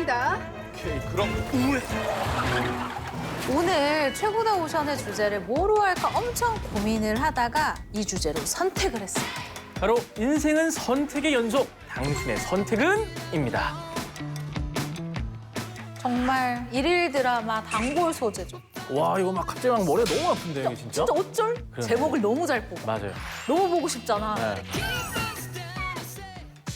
갑니다. 오케이, 그럼 오늘 최고다 오션의 주제를 뭐로 할까 엄청 고민을 하다가 이 주제로 선택을 했습니다. 바로 인생은 선택의 연속, 당신의 선택은?입니다. 정말 일일 드라마 단골 소재죠. 와, 이거 막 갑자기 막 머리가 너무 아픈데, 이게 진짜? 진짜 어쩔? 그러네. 제목을 너무 잘 뽑아. 맞아요. 너무 보고 싶잖아. 네.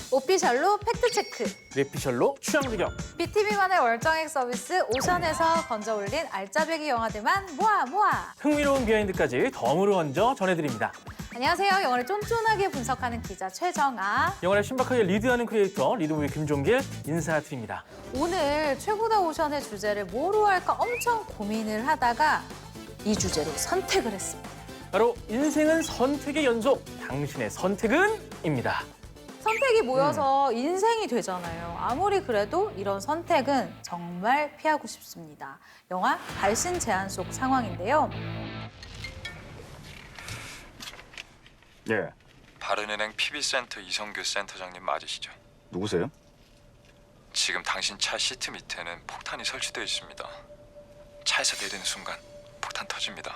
오피셜로 팩트체크. 뇌피셜로 취향 저격. BTV만의 월정액 서비스 오션에서 건져 올린 알짜배기 영화들만 모아. 흥미로운 비하인드까지 덤으로 얹어 전해드립니다. 안녕하세요. 영화를 쫀쫀하게 분석하는 기자 최정아. 영화를 신박하게 리드하는 크리에이터 리드무비 김종길 인사드립니다. 오늘 최고다 오션의 주제를 뭐로 할까 엄청 고민을 하다가 이 주제로 선택을 했습니다. 바로 인생은 선택의 연속, 당신의 선택은?입니다. 선택이 모여서 인생이 되잖아요. 아무리 그래도 이런 선택은 정말 피하고 싶습니다. 영화 발신 제한 속 상황인데요. 예, 바른은행 PB센터 이성규 센터장님 맞으시죠? 누구세요? 지금 당신 차 시트 밑에는 폭탄이 설치되어 있습니다. 차에서 내리는 순간 폭탄 터집니다.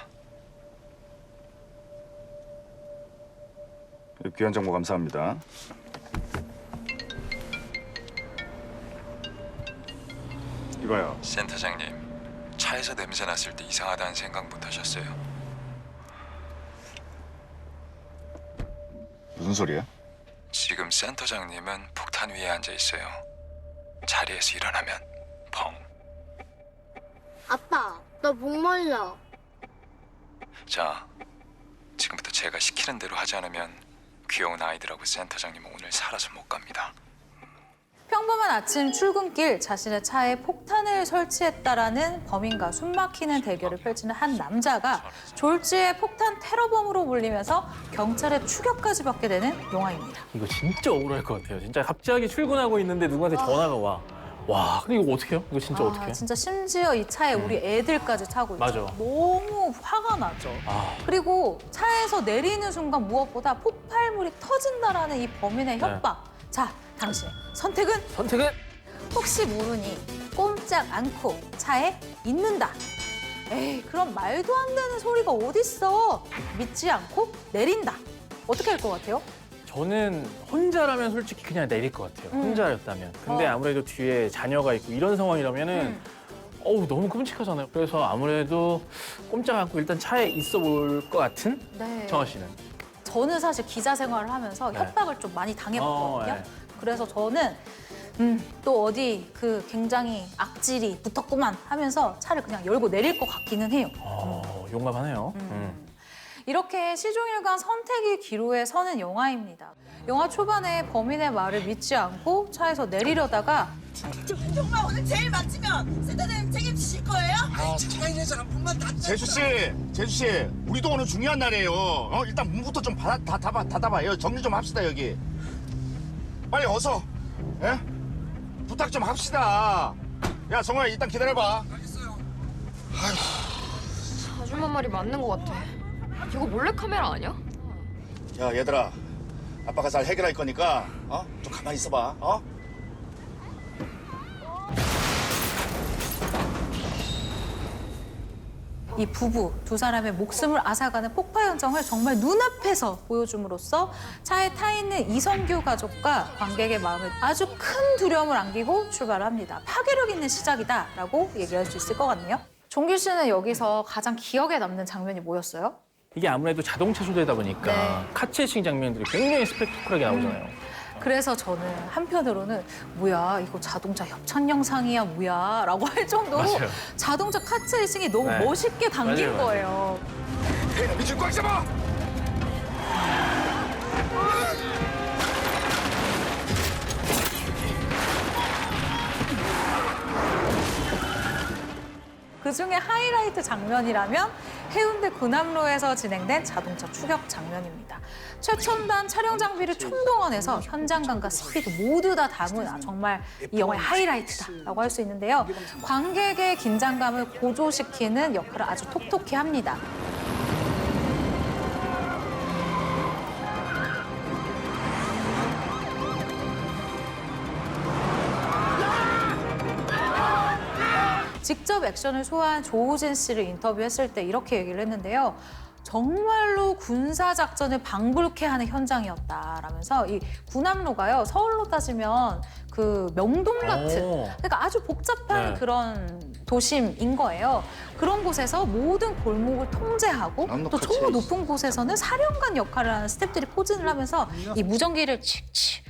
귀한 정보 감사합니다. 이거요. 센터장님, 차에서 냄새 났을 때 이상하다는 생각 못 하셨어요? 무슨 소리야? 지금 센터장님은 폭탄 위에 앉아 있어요. 자리에서 일어나면 펑. 아빠, 나 목말라. 자, 지금부터 제가 시키는 대로 하지 않으면 귀여운 아이들하고 센터장님은 오늘 살아서 못 갑니다. 평범한 아침 출근길 자신의 차에 폭탄을 설치했다라는 범인과 숨막히는 대결을 펼치는 한 남자가 졸지에 폭탄 테러범으로 몰리면서 경찰의 추격까지 받게 되는 영화입니다. 이거 진짜 억울할 것 같아요. 진짜 갑자기 출근하고 있는데 누구한테 전화가 와. 와, 근데 이거 어떡해요? 이거 진짜 어떡해? 진짜 심지어 이 차에 우리 애들까지 타고 있죠. 맞아. 너무 화가 나죠. 아, 그리고 차에서 내리는 순간 무엇보다 폭발물이 터진다라는 이 범인의 네. 협박. 자, 당신의 선택은? 선택은? 혹시 모르니 꼼짝 않고 차에 있는다. 에이, 그럼 말도 안 되는 소리가 어딨어. 믿지 않고 내린다. 어떻게 할 것 같아요? 저는 혼자라면 솔직히 그냥 내릴 것 같아요. 혼자였다면. 근데 아무래도 뒤에 자녀가 있고 이런 상황이라면은 어우, 너무 끔찍하잖아요. 그래서 아무래도 꼼짝 않고 일단 차에 있어 볼 것 같은 네. 정아 씨는. 저는 사실 기자 생활을 하면서 네. 협박을 좀 많이 당해봤거든요. 네. 그래서 저는 또 어디 그 굉장히 악질이 붙었구만 하면서 차를 그냥 열고 내릴 것 같기는 해요. 용감하네요. 이렇게 시종일관 선택의 기로에 서는 영화입니다. 영화 초반에 범인의 말을 믿지 않고 차에서 내리려다가 정말 오늘 제일 맛지면 센터장님 책임지실 거예요? 차이에서 한 번만 다 제주 씨, 우리도 오늘 중요한 날이에요. 일단 문부터 좀 닫아봐요. 정리 좀 합시다 여기. 빨리 어서. 예? 부탁 좀 합시다. 야, 정호야, 일단 기다려봐. 아줌마 말이 맞는 것 같아. 이거 몰래카메라 아니야? 야, 얘들아, 아빠가 잘 해결할 거니까 좀 가만히 있어봐. 이 부부 두 사람의 목숨을 앗아가는 폭파 현장을 정말 눈앞에서 보여줌으로써 차에 타 있는 이성규 가족과 관객의 마음에 아주 큰 두려움을 안기고 출발합니다. 파괴력 있는 시작이다라고 얘기할 수 있을 것 같네요. 종길 씨는 여기서 가장 기억에 남는 장면이 뭐였어요? 이게 아무래도 자동차 소재다 보니까 네. 카체이싱 장면들이 굉장히 스펙타클하게 나오잖아요. 그래서 저는 한편으로는 뭐야 이거 자동차 협찬 영상이야 뭐야 라고 할 정도로 맞아요. 자동차 카트레이싱이 너무 네. 멋있게 당긴 맞아요. 거예요. 헤이나, 미줄 꽉 잡아! 그중에 하이라이트 장면이라면 해운대 군함로에서 진행된 자동차 추격 장면입니다. 최첨단 촬영 장비를 총동원해서 현장감과 스피드 모두 다 담은 정말 이 영화의 하이라이트다라고 할 수 있는데요. 관객의 긴장감을 고조시키는 역할을 아주 톡톡히 합니다. 직접 액션을 소화한 조우진 씨를 인터뷰했을 때 이렇게 얘기를 했는데요. 정말로 군사작전을 방불케 하는 현장이었다라면서 이 군함로가요, 서울로 따지면 그 명동 같은, 오. 그러니까 아주 복잡한 네. 그런 도심인 거예요. 그런 곳에서 모든 골목을 통제하고 또 저 높은 곳에서는 사령관 역할을 하는 스태프들이 포진을 하면서 이 무전기를 칙칙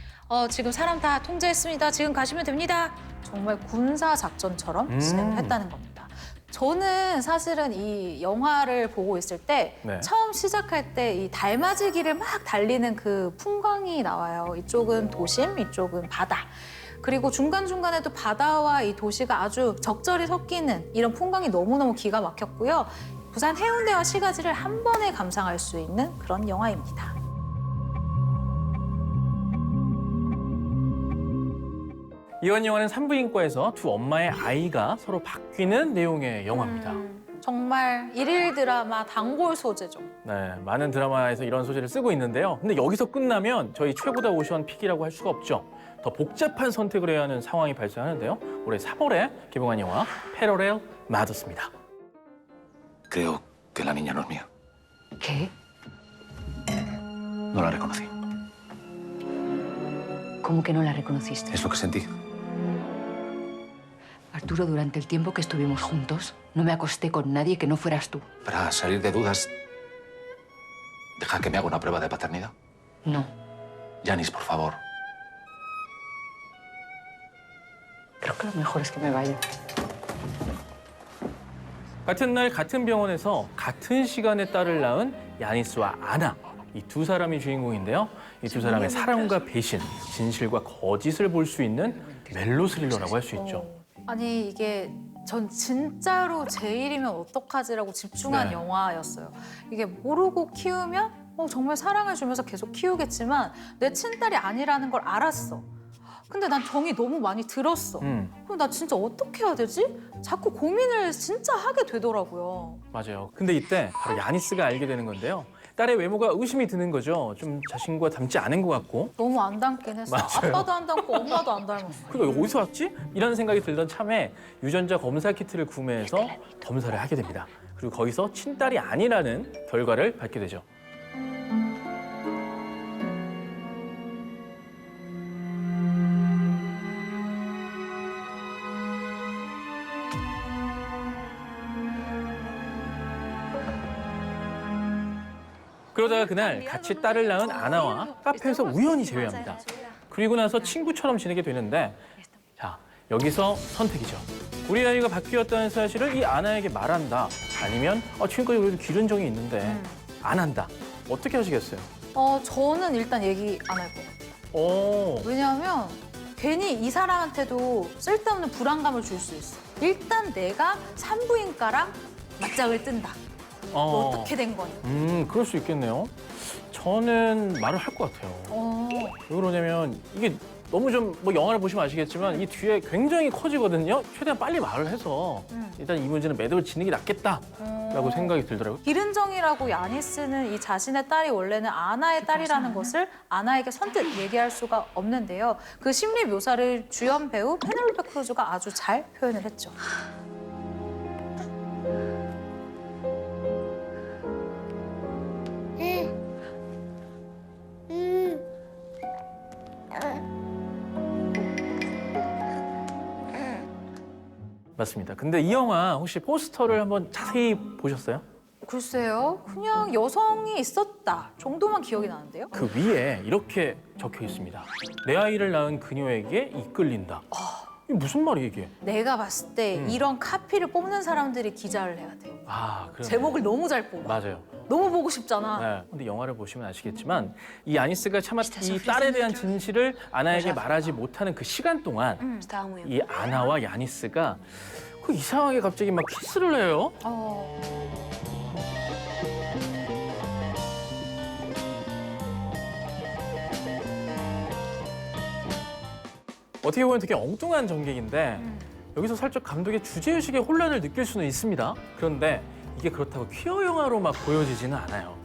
지금 사람 다 통제했습니다. 지금 가시면 됩니다. 정말 군사작전처럼 진행을 했다는 겁니다. 저는 사실은 이 영화를 보고 있을 때 네. 처음 시작할 때 이 달맞이 길을 막 달리는 그 풍광이 나와요. 이쪽은 도심, 이쪽은 바다. 그리고 중간중간에도 바다와 이 도시가 아주 적절히 섞이는 이런 풍광이 너무너무 기가 막혔고요. 부산 해운대와 시가지를 한 번에 감상할 수 있는 그런 영화입니다. 이번 영화는 산부인과에서 두 엄마의 아이가 서로 바뀌는 내용의 영화입니다. 정말 일일 드라마 단골 소재죠. 네, 많은 드라마에서 이런 소재를 쓰고 있는데요. 근데 여기서 끝나면 저희 최고다 오션 픽이라고 할 수가 없죠. 더 복잡한 선택을 해야 하는 상황이 발생하는데요. 올해 3월에 개봉한 영화 패러렐 마더스입니다. Creo que la niña no es mía. ¿Qué? No la reconocí. ¿Cómo que no la reconociste? Es lo que sentí. Arturo, durante el tiempo que estuvimos juntos, no me acosté con nadie que no fueras tú. Para salir de dudas, deja que me haga una prueba de paternidad. No. Yanis, por favor. Creo que lo mejor es que me vaya. 같은 날 같은 병원에서 같은 시간에 딸을 낳은 야니스와 아나. 이 두 사람이 주인공인데요. 이 두 사람의 사랑과 배신, 진실과 거짓을 볼 수 있는 멜로 스릴러라고 할 수 있죠. 아니 이게 전 진짜로 제 일이면 어떡하지라고 집중한 네. 영화였어요. 이게 모르고 키우면 정말 사랑을 주면서 계속 키우겠지만 내 친딸이 아니라는 걸 알았어. 근데 난 정이 너무 많이 들었어. 그럼 나 진짜 어떻게 해야 되지? 자꾸 고민을 진짜 하게 되더라고요. 맞아요. 근데 이때 바로 야니스가 알게 되는 건데요. 딸의 외모가 의심이 드는 거죠. 좀 자신과 닮지 않은 것 같고. 너무 안 닮긴 했어. 맞아요. 아빠도 안 닮고 엄마도 안 닮았어. 그리고 어디서 왔지? 이런 생각이 들던 참에 유전자 검사 키트를 구매해서 검사를 하게 됩니다. 그리고 거기서 친딸이 아니라는 결과를 받게 되죠. 그러다가 그날 같이 딸을 낳은 아나와 카페에서 우연히 재회합니다. 그리고 나서 친구처럼 지내게 되는데 자, 여기서 선택이죠. 우리 아이가 바뀌었다는 사실을 이 아나에게 말한다. 아니면 지금까지 우리도 기른 정이 있는데 안 한다. 어떻게 하시겠어요? 저는 일단 얘기 안 할 것 같아요. 왜냐하면 괜히 이 사람한테도 쓸데없는 불안감을 줄 수 있어. 일단 내가 산부인과랑 맞짱을 뜬다. 어떻게 된 거니? 그럴 수 있겠네요. 저는 말을 할 것 같아요. 왜 그러냐면 이게 너무 좀 뭐 영화를 보시면 아시겠지만 이 뒤에 굉장히 커지거든요. 최대한 빨리 말을 해서 일단 이 문제는 매듭을 짓는 게 낫겠다라고 생각이 들더라고요. 기른정이라고 야니스는 이 자신의 딸이 원래는 아나의 딸이라는 것을 아나에게 선뜻 얘기할 수가 없는데요. 그 심리 묘사를 주연 배우 페넬로페 크루즈가 아주 잘 표현을 했죠. 맞습니다. 근데 이 영화 혹시 포스터를 한번 자세히 보셨어요? 글쎄요, 그냥 여성이 있었다 정도만 기억이 나는데요. 그 위에 이렇게 적혀 있습니다. 내 아이를 낳은 그녀에게 이끌린다. 이게 무슨 말이에요, 이게? 내가 봤을 때 이런 카피를 뽑는 사람들이 기자를 해야 돼. 그러네. 제목을 너무 잘 뽑아. 맞아요. 너무 보고 싶잖아. 네. 근데 영화를 보시면 아시겠지만 이 아니스가 차마 이 딸에 대한 진실을 아나에게 말하지 못하는 그 시간 동안 이 아나와 야니스가 그 이상하게 갑자기 막 키스를 해요. 어떻게 보면 되게 엉뚱한 전개인데 여기서 살짝 감독의 주제의식의 혼란을 느낄 수는 있습니다. 그런데 이게 그렇다고 퀴어 영화로 막 보여지지는 않아요.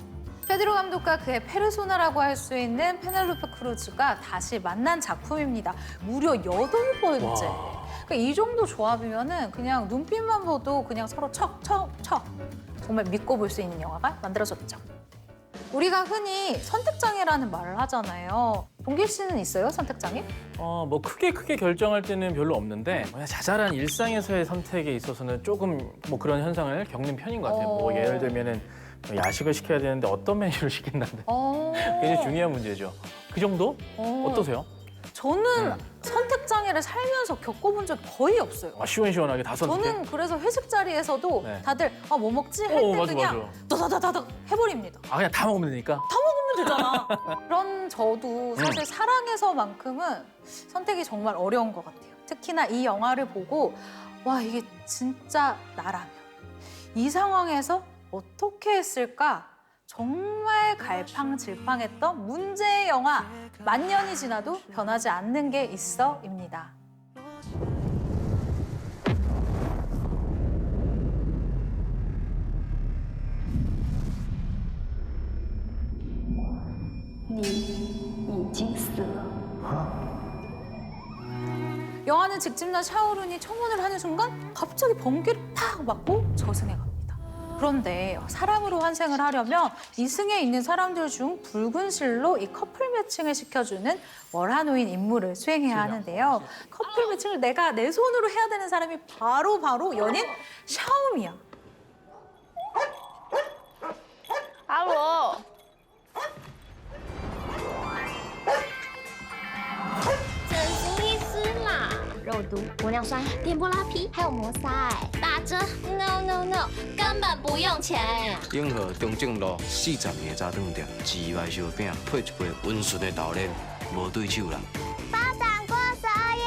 페드로 감독과 그의 페르소나라고 할 수 있는 페넬로페 크루즈가 다시 만난 작품입니다. 무려 8번째. 그러니까 이 정도 조합이면은 그냥 눈빛만 봐도 그냥 서로 척 정말 믿고 볼 수 있는 영화가 만들어졌죠. 우리가 흔히 선택장애라는 말을 하잖아요. 동길 씨는 있어요, 선택장애? 뭐 크게 결정할 때는 별로 없는데 그냥 자잘한 일상에서의 선택에 있어서는 조금 뭐 그런 현상을 겪는 편인 것 같아요. 뭐 예를 들면은 야식을 시켜야 되는데 어떤 메뉴를 시킨다든지 굉장히 중요한 문제죠. 그 정도? 어떠세요? 저는 선택장애를 살면서 겪어본 적이 거의 없어요. 시원시원하게 다 선택해? 저는 그래서 회식 자리에서도 네. 다들 뭐 먹지? 할 때 맞아, 그냥 맞아. 다다다다닥 해버립니다. 그냥 다 먹으면 되니까? 되잖아. 그런 저도 사실 사랑해서만큼은 선택이 정말 어려운 것 같아요. 특히나 이 영화를 보고 와 이게 진짜 나라면 이 상황에서 어떻게 했을까? 정말 갈팡질팡했던 문제의 영화 만년이 지나도 변하지 않는 게 있어입니다. 영화는 직진남 샤오룬이 청혼을 하는 순간 갑자기 번개를 팍 맞고 저승에 갑니다. 그런데 사람으로 환생을 하려면 이승에 있는 사람들 중 붉은 실로 이 커플 매칭을 시켜주는 월하노인 임무를 수행해야 하는데요. 커플 매칭을 내가 내 손으로 해야 되는 사람이 바로 연인 샤오미야. 알로. 整形医师嘛，肉毒、玻尿酸、电波拉皮，还有磨砂，打折 ？No， 根本不用钱。永和中正路40年早餐店，鸡排烧饼配一杯温顺的豆奶，无对手人。发展过12页。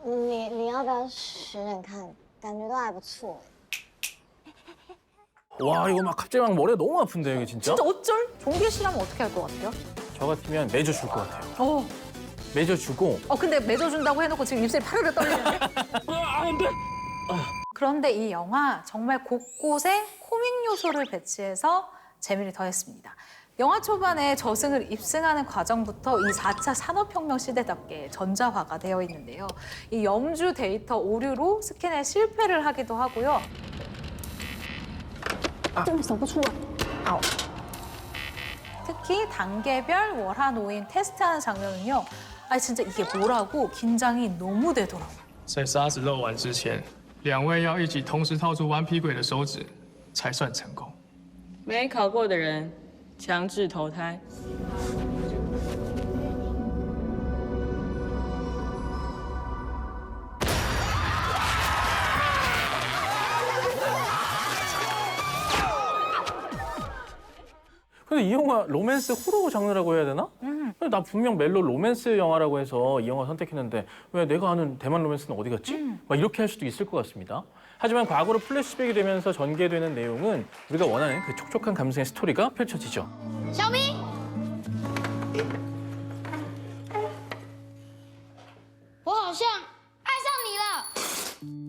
你要不要选选看？感觉都还不错。 와 이거 갑자기 머리가 너무 아픈데 이게 진짜? 진짜 어쩔? 종길 씨라면 어떻게 할 것 같아요? 저 같으면 맺어줄 것 같아요. 맺어주고. 근데 맺어준다고 해놓고 지금 입술이 파르르 떨리는데? 안 돼. 그런데 이 영화 정말 곳곳에 코믹 요소를 배치해서 재미를 더했습니다. 영화 초반에 저승을 입승하는 과정부터 이 4차 산업혁명 시대답게 전자화가 되어 있는데요. 이 염주 데이터 오류로 스캔에 실패를 하기도 하고요. 특히 단계별 월화노인 테스트하는 장면은요. 진짜 이게 뭐라고 긴장이 너무 되더라고요. 在沙子漏完之前，2位要一起同时套出顽皮鬼的手指，才算成功。没考过的人强制投胎。 근데 이 영화 로맨스 호러 장르라고 해야 되나? 나 분명 멜로 로맨스 영화라고 해서 이 영화 선택했는데 왜 내가 아는 대만 로맨스는 어디 갔지? 막 이렇게 할 수도 있을 것 같습니다. 하지만 과거로 플래시백이 되면서 전개되는 내용은 우리가 원하는 그 촉촉한 감성의 스토리가 펼쳐지죠. 小明，我好像爱上你了。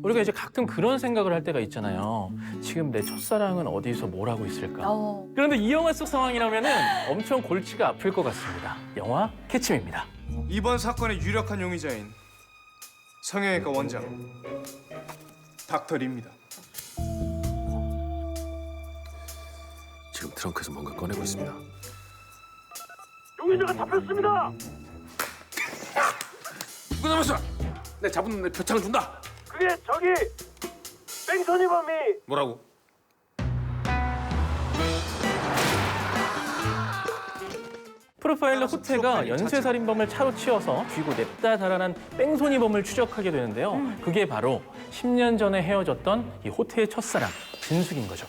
우리가 이제 가끔 그런 생각을 할 때가 있잖아요. 지금 내 첫사랑은 어디서 뭘 하고 있을까? 그런데 이 영화 속 상황이라면은 엄청 골치가 아플 것 같습니다. 영화 캐치미입니다. 이번 사건의 유력한 용의자인 성형외과 원장 닥터 리입니다. 지금 트렁크에서 뭔가 꺼내고 있습니다. 용의자가 잡혔습니다. 누구 남았어? 내 잡은 놈의 표창을 준다. 그게 저기 뺑소니 범이. 뭐라고? 프로파일러 호태가 연쇄살인범을 차로 치어서 쥐고 냅다 달아난 뺑소니범을 추적하게 되는데요. 그게 바로 10년 전에 헤어졌던 이 호태의 첫사랑 진숙인 거죠.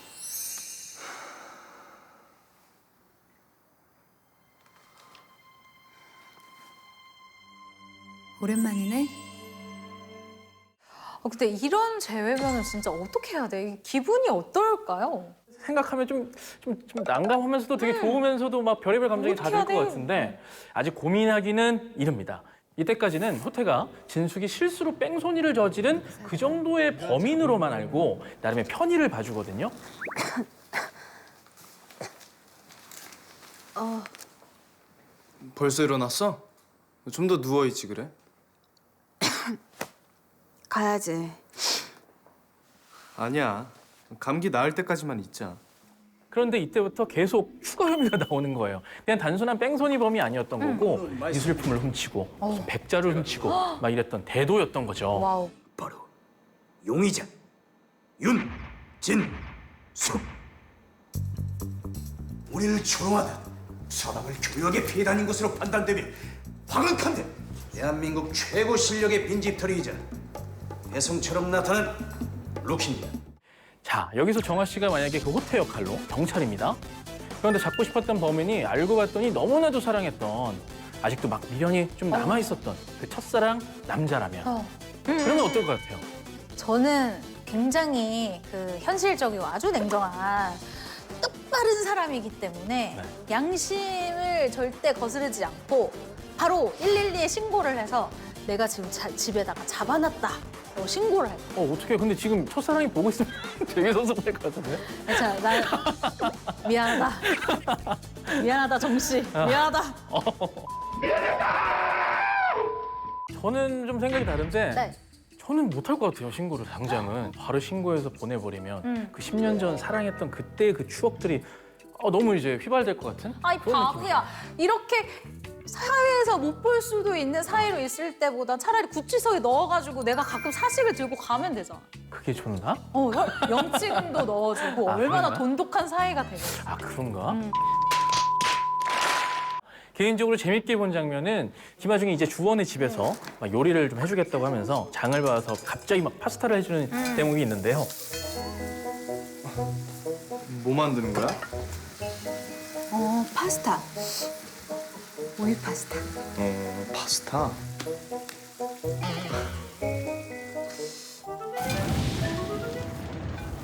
오랜만이네. 근데 이런 재회면은 진짜 어떻게 해야 돼? 기분이 어떨까요? 생각하면 좀 난감하면서도 되게 좋으면서도 막 별의별 감정이 다 들 것 같은데 아직 고민하기는 이릅니다. 이때까지는 호태가 진숙이 실수로 뺑소니를 저지른 그 정도의 범인으로만 알고 나름의 편의를 봐주거든요. 벌써 일어났어? 좀 더 누워있지 그래? 가야지. 아니야. 감기 나을 때까지만 있자. 그런데 이때부터 계속 추가 혐의가 나오는 거예요. 그냥 단순한 뺑소니범이 아니었던 거고 미술품을 훔치고 무슨 백자를 훔치고 막 이랬던 대도였던 거죠. 와우. 바로 용의자 윤진숙. 우리를 조롱하듯 서방을 교육에 피해 다닌 것으로 판단되며 황흑한데 대한민국 최고 실력의 빈집털이이자 혜성처럼 나타난 록시입니다. 자, 여기서 정화 씨가 만약에 그 호태 역할로 경찰입니다. 그런데 잡고 싶었던 범인이 알고 봤더니 너무나도 사랑했던 아직도 막 미련이 좀 남아 있었던 그 첫사랑 남자라면 그러면 어떨 것 같아요? 저는 굉장히 그 현실적이고 아주 냉정한 똑바른 사람이기 때문에 네. 양심을 절대 거스르지 않고 바로 112에 신고를 해서 내가 지금 집에다가 잡아놨다. 라고 신고를 해. 어떻게? 근데 지금 첫사랑이 보고 있으면 되게 섭섭할 것 같은데? 자, 나 미안하다. 미안하다, 정씨. 미안하다. 저는 좀 생각이 다른데 네. 저는 못할 것 같아요, 신고를 당장은. 바로 신고해서 보내버리면 그 10년 전 사랑했던 그때의 그 추억들이 너무 이제 휘발될 것 같은? 아이, 바보야. 이렇게 사회에서 못 볼 수도 있는 사이로 있을 때보다 차라리 구치소에 넣어가지고 내가 가끔 사식을 들고 가면 되잖아. 그게 좋나? 영치금도 넣어주고 아, 얼마나 그런가? 돈독한 사이가 되겠어. 아, 그런가? 개인적으로 재밌게 본 장면은 김하중이 이제 주원의 집에서 막 요리를 좀 해주겠다고 하면서 장을 봐서 갑자기 막 파스타를 해주는 대목이 있는데요. 뭐 만드는 거야? 파스타. 우유 파스타. 파스타?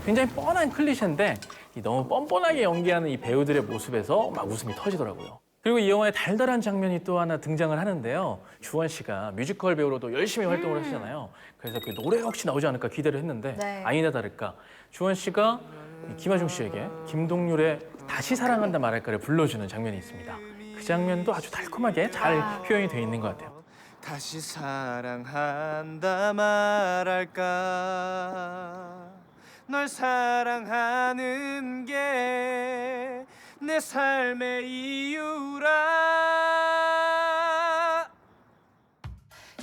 굉장히 뻔한 클리셰인데 이 너무 뻔뻔하게 연기하는 이 배우들의 모습에서 막 웃음이 터지더라고요. 그리고 이 영화에 달달한 장면이 또 하나 등장을 하는데요. 주원 씨가 뮤지컬 배우로도 열심히 활동을 하시잖아요. 그래서 그 노래 역시 나오지 않을까 기대를 했는데 네. 아니나 다를까 주원 씨가 김하중 씨에게 김동률의 다시 사랑한다 말할까를 불러주는 장면이 있습니다. 그 장면도 아주 달콤하게 잘 표현이 돼 있는 것 같아요. 다시 사랑한다 말할까. 널 사랑하는 게 내 삶의 이유라.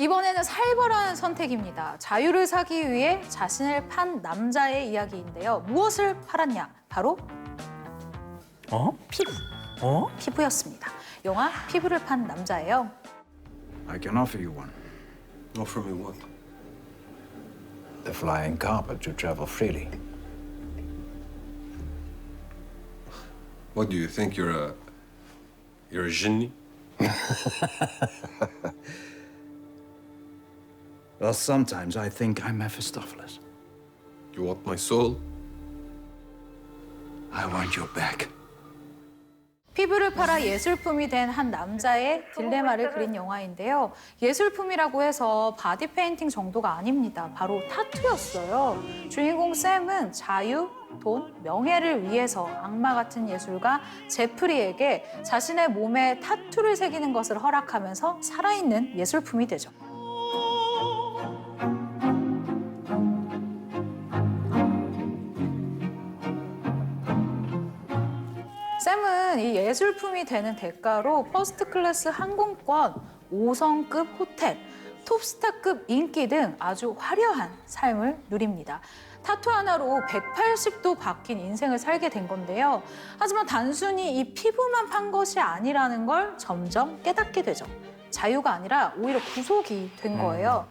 이번에는 살벌한 선택입니다. 자유를 사기 위해 자신을 판 남자의 이야기인데요. 무엇을 팔았냐? 바로 피부. 피부였습니다. 영화 피부를 판 남자예요. I can offer you one. Offer me what? The flying carpet to travel freely. What do you think? You're a genie? Well, sometimes I think I'm Mephistopheles. You want my soul? I want you back. 피부를 팔아 예술품이 된 한 남자의 딜레마를 그린 영화인데요. 예술품이라고 해서 바디 페인팅 정도가 아닙니다. 바로 타투였어요. 주인공 샘은 자유, 돈, 명예를 위해서 악마 같은 예술가 제프리에게 자신의 몸에 타투를 새기는 것을 허락하면서 살아있는 예술품이 되죠. 샘은 이 예술품이 되는 대가로 퍼스트 클래스 항공권, 5성급 호텔, 톱스타급 인기 등 아주 화려한 삶을 누립니다. 타투 하나로 180도 바뀐 인생을 살게 된 건데요. 하지만 단순히 이 피부만 판 것이 아니라는 걸 점점 깨닫게 되죠. 자유가 아니라 오히려 구속이 된 거예요.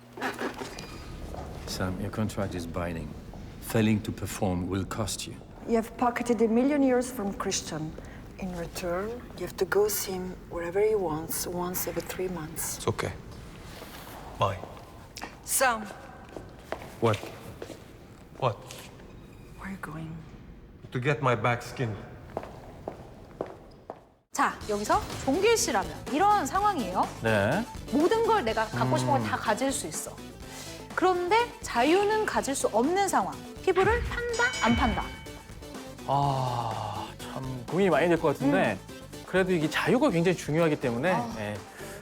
Sam, your contract is binding. Failing to perform will cost you. You have pocketed €1 million from Christian. In return, you have to go see him wherever he wants, once every 3 months. It's okay. Bye. Sam, What? What? where are you going? To get my back skin. 자, 여기서 종길 씨라면 이런 상황이에요. 네. 모든 걸 내가 갖고 싶은 걸 다 가질 수 있어. 그런데 자유는 가질 수 없는 상황. 피부를 판다, 안 판다. 참 고민이 많이 될 것 같은데 그래도 이게 자유가 굉장히 중요하기 때문에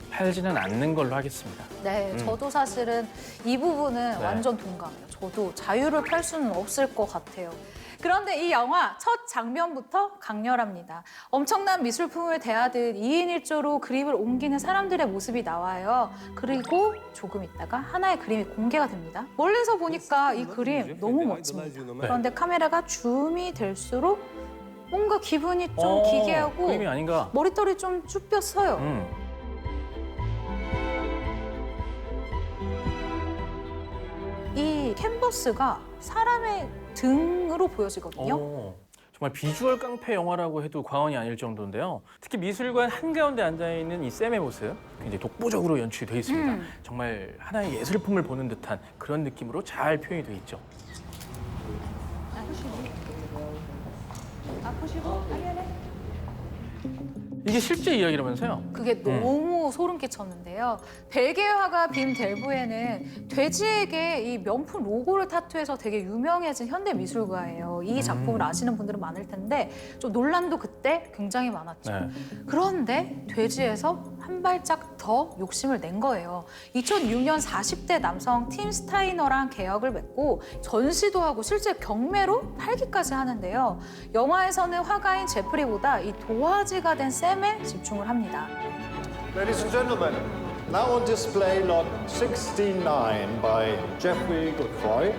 팔 팔지는 않는 걸로 하겠습니다. 네, 저도 사실은 이 부분은 네. 완전 동감해요. 저도 자유를 팔 수는 없을 것 같아요. 그런데 이 영화 첫 장면부터 강렬합니다. 엄청난 미술품을 대하듯 2인 1조로 그림을 옮기는 사람들의 모습이 나와요. 그리고 조금 있다가 하나의 그림이 공개가 됩니다. 멀리서 보니까 이 그림 너무 멋집니다. 그런데 카메라가 줌이 될수록 뭔가 기분이 좀 기괴하고 그림이 아닌가? 머리털이 좀 쭈뼛어요. 이 캔버스가 사람의 등으로 보여지거든요. 정말 비주얼 깡패 영화라고 해도 과언이 아닐 정도인데요. 특히 미술관 한가운데 앉아있는 이 샘의 모습 굉장히 독보적으로 연출이 되어 있습니다. 정말 하나의 예술품을 보는 듯한 그런 느낌으로 잘 표현이 되어 있죠. 이게 실제 이야기라면서요? 그게 너무 소름 끼쳤는데요. 벨기에 화가 빔 델부에는 돼지에게 이 명품 로고를 타투해서 되게 유명해진 현대 미술가예요. 이 작품을 아시는 분들은 많을 텐데 좀 논란도 그때 굉장히 많았죠. 네. 그런데 돼지에서 한 발짝 더 욕심을 낸 거예요. 2006년 40대 남성 팀 스타이너랑 계약을 맺고 전시도 하고 실제 경매로 팔기까지 하는데요. 영화에서는 화가인 제프리보다 이 도화지가 된 샘에 집중을 합니다. Ladies and gentlemen, now on display lot 69 by Jeffrey Godefroy.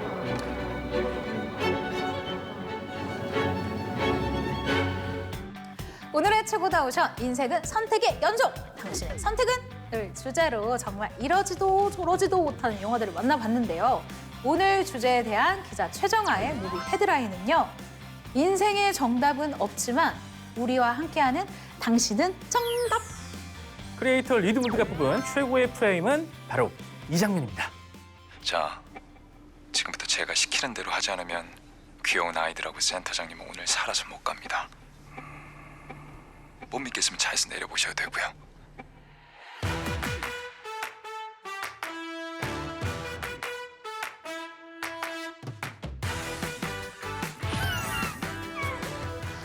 오늘의 최고다 오션, 인생은 선택의 연속! 당신의 선택은? 을 주제로 정말 이러지도 저러지도 못하는 영화들을 만나봤는데요. 오늘 주제에 대한 기자 최정아의 무비 헤드라인은요. 인생의 정답은 없지만 우리와 함께하는 당신은 정답! 크리에이터 리드 모드가 뽑은 최고의 프레임은 바로 이 장면입니다. 자, 지금부터 제가 시키는 대로 하지 않으면 귀여운 아이들하고 센터장님은 오늘 살아서 못 갑니다. 못 믿겠으면 차에서 내려보셔도 되고요.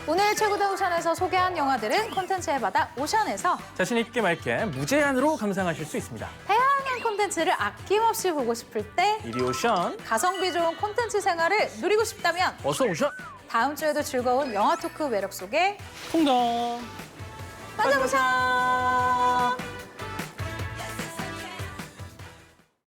오늘 최고다 오션에서 소개한 영화들은 콘텐츠에 받아 오션에서 자신 있게 맑게 무제한으로 감상하실 수 있습니다. 다양한 콘텐츠를 아낌없이 보고 싶을 때 이리 오션, 가성비 좋은 콘텐츠 생활을 누리고 싶다면 어서 오션. 다음 주에도 즐거운 영화 토크 매력 속에 통당. 만나보자.